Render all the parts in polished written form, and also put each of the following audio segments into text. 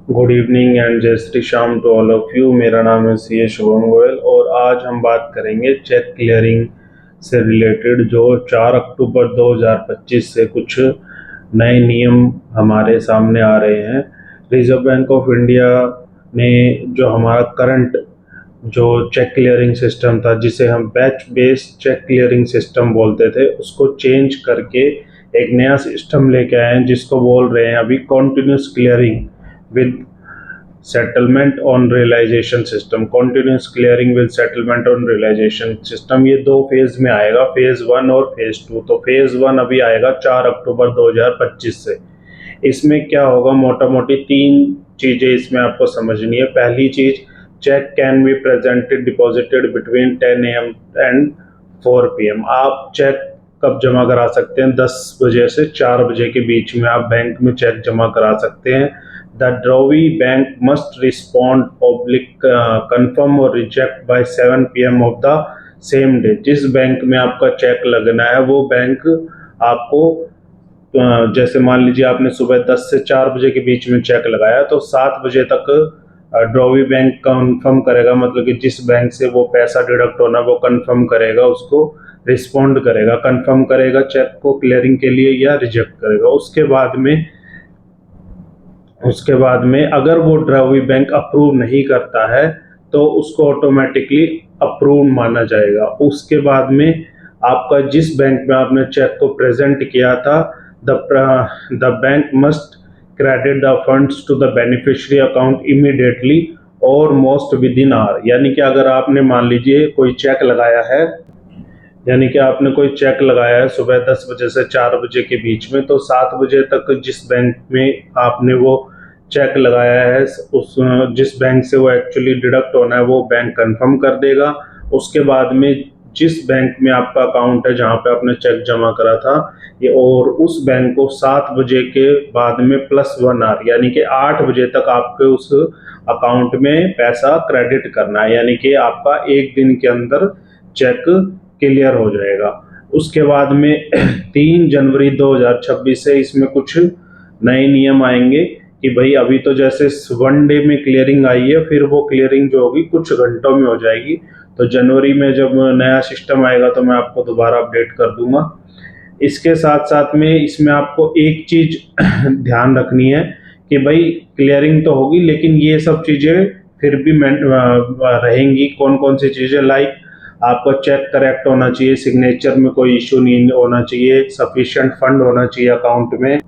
Good evening and Jai Shri Shyam to all of you. मेरा नाम है सी ए शुभम गोयल और आज हम बात करेंगे चेक क्लियरिंग से रिलेटेड। जो 4 अक्टूबर 2025 से कुछ नए नियम हमारे सामने आ रहे हैं। रिजर्व बैंक ऑफ इंडिया ने जो हमारा करंट जो चेक क्लियरिंग सिस्टम था, जिसे हम batch based cheque clearing system बोलते थे, उसको चेंज करके एक नया सिस्टम लेके आए हैं जिसको बोल रहे हैं अभी continuous clearing with settlement on realization system. Continuous clearing with settlement on realization system, ये 2 फेज में आएगा, फेज 1 और फेज 2। तो फेज 1 अभी आएगा 4 अक्टूबर 2025 से। इसमें क्या होगा, मोटा मोटी 3 चीजें इसमें आपको समझनी है। पहली चीज, cheque can be presented deposited between 10 AM and 4 PM। आप चेक कब जमा करा सकते हैं? 10 बजे से 4 बजे के बीच में आप बैंक में चेक जमा करा सकते हैं। The Drawee Bank must respond confirm or reject by 7 PM of the same day। जिस बैंक में आपका चेक लगना है वो बैंक आपको जैसे मान लीजिए आपने सुबह 10 से 4 बजे के बीच में चेक लगाया तो 7 बजे तक ड्रॉवी बैंक कंफर्म करेगा, मतलब कि जिस बैंक से वो पैसा डिडक्ट होना वो कंफर्म करेगा, उसको रिस्पॉन्ड करेगा, कंफर्म करेगा चेक को क्लियरिंग के लिए या रिजेक्ट करेगा। उसके बाद में अगर वो ड्रॉवी बैंक अप्रूव नहीं करता है तो उसको ऑटोमेटिकली अप्रूव माना जाएगा। उसके बाद में आपका जिस बैंक में आपने चेक को प्रेजेंट किया था, the bank must credit the funds to the beneficiary account immediately और मोस्ट विद इन आवर। यानी कि अगर आपने मान लीजिए कोई चेक लगाया है, यानी कि आपने कोई चेक लगाया है सुबह 10 बजे से 4 बजे के बीच में, तो 7 बजे तक जिस बैंक में आपने वो चेक लगाया है, उस जिस बैंक से वो एक्चुअली डिडक्ट होना है वो बैंक कंफर्म कर देगा। उसके बाद में जिस बैंक में आपका अकाउंट है जहां पे आपने चेक जमा करा था, ये और उस बैंक को 7 बजे के बाद में +1 आवर यानी कि 8 बजे तक आपके उस अकाउंट में पैसा क्रेडिट करना है। यानी कि आपका 1 दिन के अंदर चेक क्लियर हो जाएगा। उसके बाद में 3 जनवरी 2026 से इसमें कुछ नए नियम आएंगे कि भाई अभी तो जैसे 1 डे में क्लियरिंग आई है, फिर वो क्लियरिंग जो होगी कुछ घंटों में हो जाएगी। तो जनवरी में जब नया सिस्टम आएगा तो मैं आपको दोबारा अपडेट कर दूंगा। इसके साथ साथ में इसमें आपको एक चीज ध्यान रखनी है कि भाई क्लियरिंग तो होगी लेकिन ये सब चीजें फिर भी रहेंगी। कौन कौन सी चीजें, लाइक आपका चेक करेक्ट होना चाहिए, सिग्नेचर में कोई इश्यू नहीं होना चाहिए, सफिशिएंट फंड होना चाहिए अकाउंट में।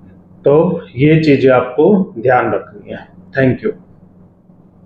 तो ये चीजें आपको ध्यान रखनी है। Thank you.